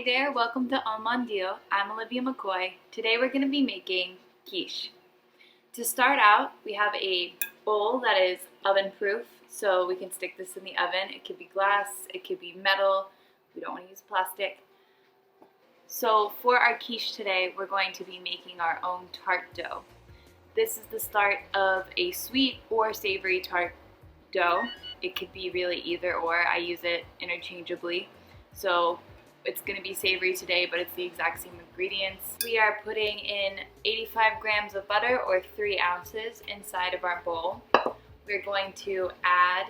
Hey there, welcome to MON DIEU. I'm Olivia McCoy. Today we're going to be making quiche. To start out, we have a bowl that is oven proof, so we can stick this in the oven. It could be glass, it could be metal. We don't want to use plastic. So for our quiche today, we're going to be making our own tart dough. This is the start of a sweet or savory tart dough. It could be really either or. I use it interchangeably. So it's going to be savory today, but it's the exact same ingredients. We are putting in 85 grams of butter or 3 ounces inside of our bowl. We're going to add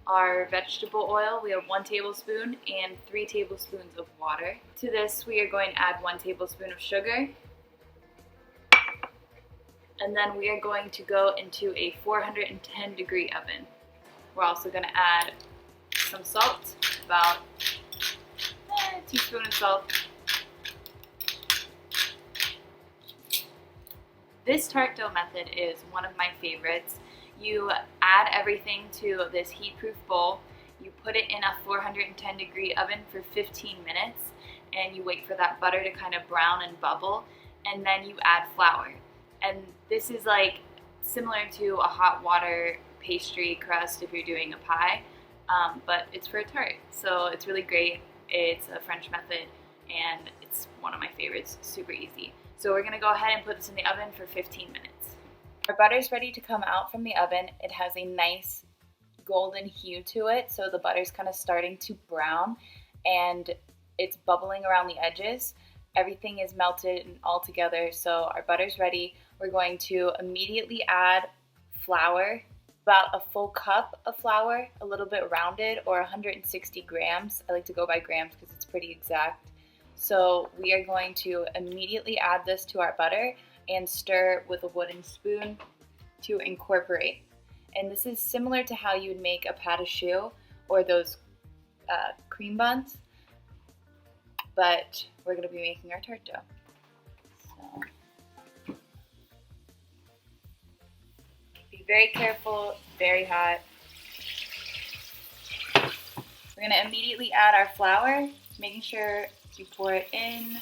our vegetable oil. We have 1 tablespoon and 3 tablespoons of water. To this, we are going to add 1 tablespoon of sugar. And then we are going to go into a 410 degree oven. We're also going to add some salt, about a teaspoon of salt. This tart dough method is one of my favorites. You add everything to this heat-proof bowl, you put it in a 410 degree oven for 15 minutes, and you wait for that butter to kind of brown and bubble, and then you add flour. And this is like similar to a hot water pastry crust if you're doing a pie, but it's for a tart, so it's really great. It's a French method, and it's one of my favorites, super easy. So we're gonna go ahead and put this in the oven for 15 minutes. Our butter's ready to come out from the oven. It has a nice golden hue to it, so the butter's kind of starting to brown, and it's bubbling around the edges. Everything is melted and all together, so our butter's ready. We're going to immediately add flour, about a full cup of flour, a little bit rounded, or 160 grams. I like to go by grams because it's pretty exact. So we are going to immediately add this to our butter and stir with a wooden spoon to incorporate. And this is similar to how you would make a pâte à choux or those cream buns, but we're going to be making our tart dough. So be very careful, very hot. We're going to immediately add our flour, making sure you pour it in,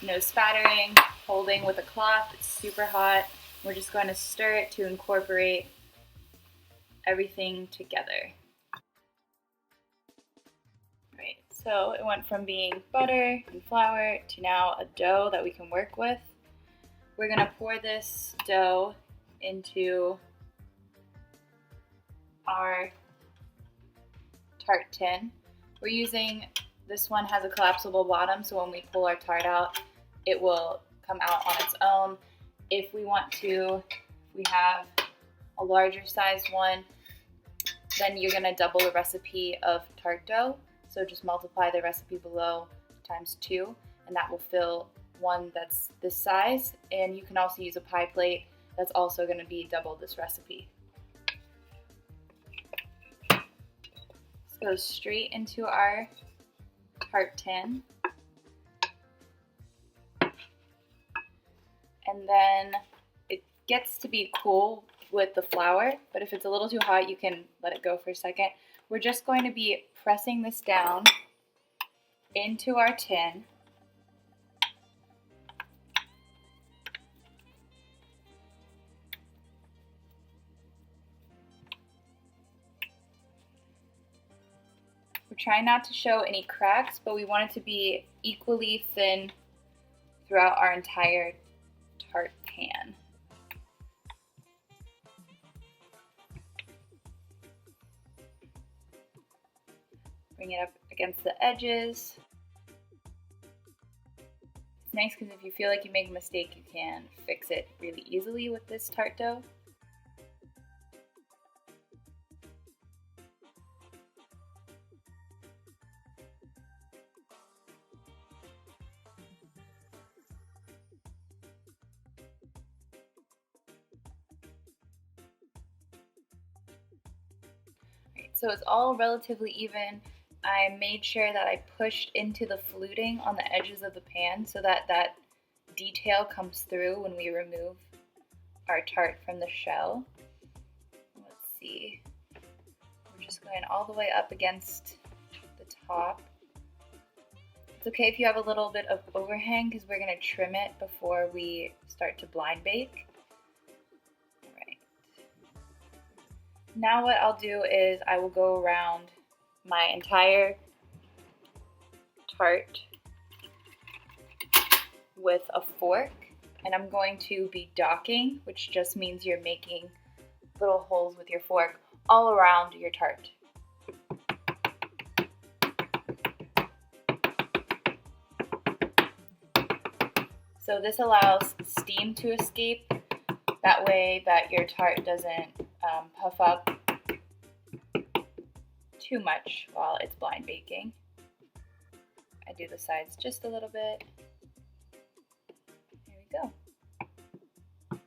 no spattering, holding with a cloth. It's super hot. We're just going to stir it to incorporate everything together. Right, so it went from being butter and flour to now a dough that we can work with. We're going to pour this dough into our tart tin. We're using, this one has a collapsible bottom, so when we pull our tart out, it will come out on its own. If we want to, we have a larger size one, then you're going to double the recipe of tart dough. So just multiply the recipe below times 2, and that will fill one that's this size. And you can also use a pie plate that's also going to be double this recipe. This goes straight into our tart tin. And then it gets to be cool with the flour, but if it's a little too hot, you can let it go for a second. We're just going to be pressing this down into our tin. We're trying not to show any cracks, but we want it to be equally thin throughout our entire tart pan. Bring it up against the edges. It's nice because if you feel like you make a mistake, you can fix it really easily with this tart dough. So it's all relatively even. I made sure that I pushed into the fluting on the edges of the pan so that that detail comes through when we remove our tart from the shell. Let's see. We're just going all the way up against the top. It's okay if you have a little bit of overhang because we're going to trim it before we start to blind bake. All right. Now what I'll do is I will go around my entire tart with a fork, and I'm going to be docking, which just means you're making little holes with your fork all around your tart. So this allows steam to escape, that way that your tart doesn't puff up too much while it's blind baking. I do the sides just a little bit. There we go.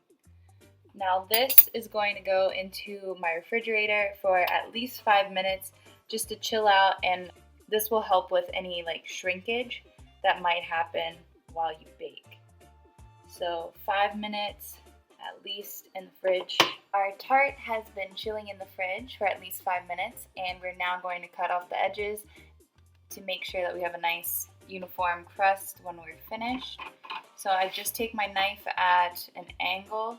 Now this is going to go into my refrigerator for at least 5 minutes just to chill out, and this will help with any like shrinkage that might happen while you bake. So 5 minutes at least in the fridge. Our tart has been chilling in the fridge for at least 5 minutes, and we're now going to cut off the edges to make sure that we have a nice uniform crust when we're finished. So I just take my knife at an angle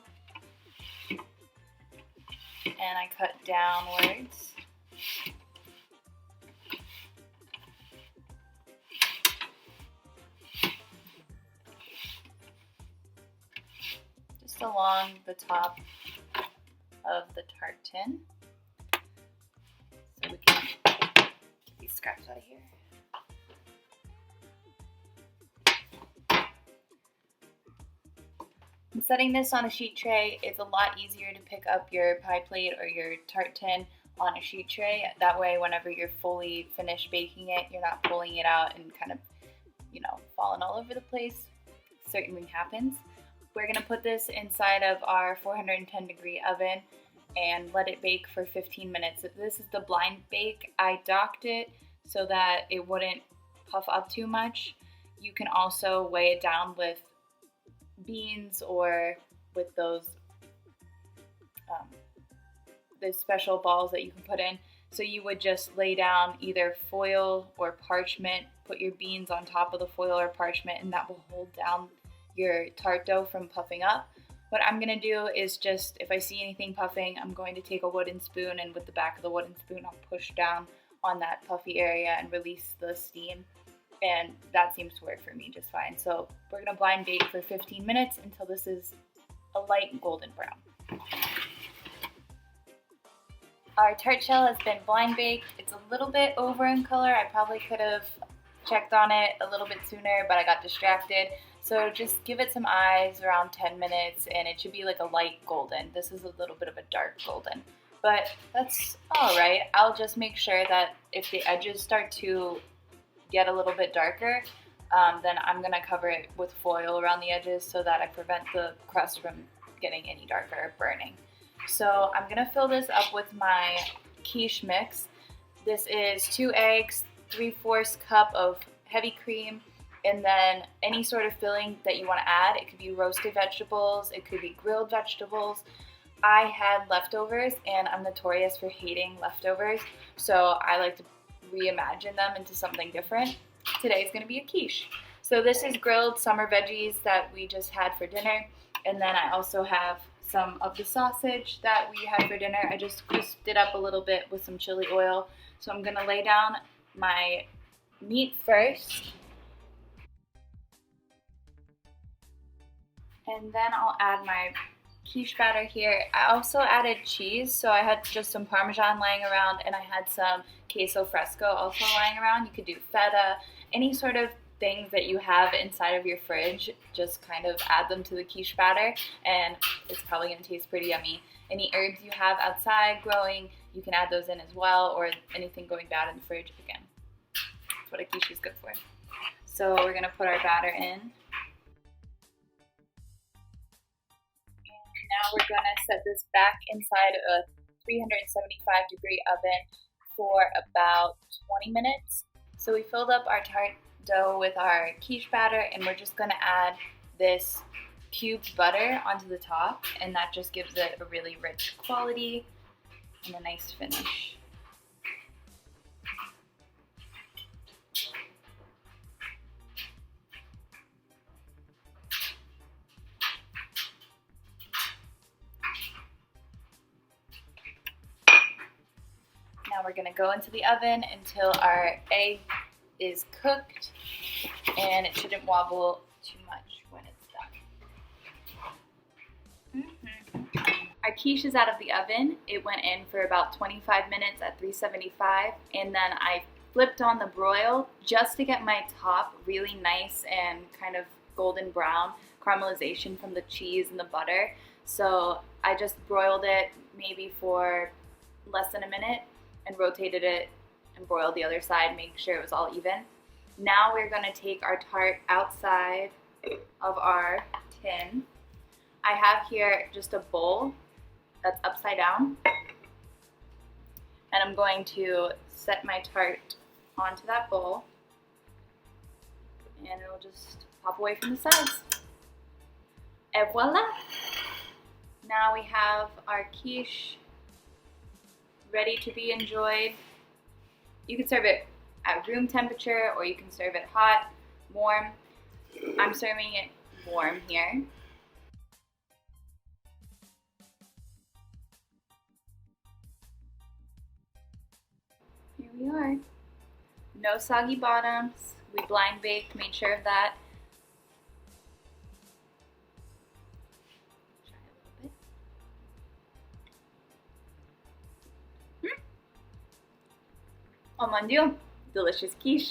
and I cut downwards. Just along the top of the tart tin. So we can get these scraps out of here. And setting this on a sheet tray, it's a lot easier to pick up your pie plate or your tart tin on a sheet tray. That way, whenever you're fully finished baking it, you're not pulling it out and kind of, falling all over the place. Certainly happens. We're gonna put this inside of our 410-degree oven and let it bake for 15 minutes. If this is the blind bake, I docked it so that it wouldn't puff up too much. You can also weigh it down with beans or with those special balls that you can put in. So you would just lay down either foil or parchment, put your beans on top of the foil or parchment, and that will hold down your tart dough from puffing up. What I'm gonna do is just, if I see anything puffing, I'm going to take a wooden spoon, and with the back of the wooden spoon, I'll push down on that puffy area and release the steam. And that seems to work for me just fine. So we're gonna blind bake for 15 minutes until this is a light golden brown. Our tart shell has been blind baked. It's a little bit over in color. I probably could have checked on it a little bit sooner, but I got distracted. So just give it some eyes around 10 minutes and it should be like a light golden. This is a little bit of a dark golden, but that's all right. I'll just make sure that if the edges start to get a little bit darker, then I'm gonna cover it with foil around the edges so that I prevent the crust from getting any darker or burning. So I'm gonna fill this up with my quiche mix. This is 2 eggs, 3/4 cup of heavy cream, and then any sort of filling that you want to add. It could be roasted vegetables, it could be grilled vegetables. I had leftovers, and I'm notorious for hating leftovers, so I like to reimagine them into something different. Today's gonna be a quiche. So this is grilled summer veggies that we just had for dinner, and then I also have some of the sausage that we had for dinner. I just crisped it up a little bit with some chili oil. So I'm gonna lay down my meat first, and then I'll add my quiche batter here. I also added cheese, so I had just some Parmesan lying around, and I had some queso fresco also lying around. You could do feta, any sort of things that you have inside of your fridge, just kind of add them to the quiche batter, and it's probably gonna taste pretty yummy. Any herbs you have outside growing, you can add those in as well, or anything going bad in the fridge, again, that's what a quiche is good for. So we're gonna put our batter in. Now we're gonna set this back inside a 375-degree oven for about 20 minutes. So we filled up our tart dough with our quiche batter, and we're just gonna add this cubed butter onto the top, and that just gives it a really rich quality and a nice finish. we're gonna go into the oven until our egg is cooked, and it shouldn't wobble too much when it's done. Our quiche is out of the oven. It went in for about 25 minutes at 375, and then I flipped on the broil just to get my top really nice and kind of golden brown caramelization from the cheese and the butter. So I just broiled it maybe for less than a minute and rotated it and broiled the other side, making sure it was all even. Now we're gonna take our tart outside of our tin. I have here just a bowl that's upside down, and I'm going to set my tart onto that bowl, and it'll just pop away from the sides. Et voila! Now we have our quiche ready to be enjoyed. You can serve it at room temperature, or you can serve it hot, warm. I'm serving it warm here. Here we are. No soggy bottoms. We blind baked, made sure of that. Try a little bit. Oh mon dieu, delicious quiche.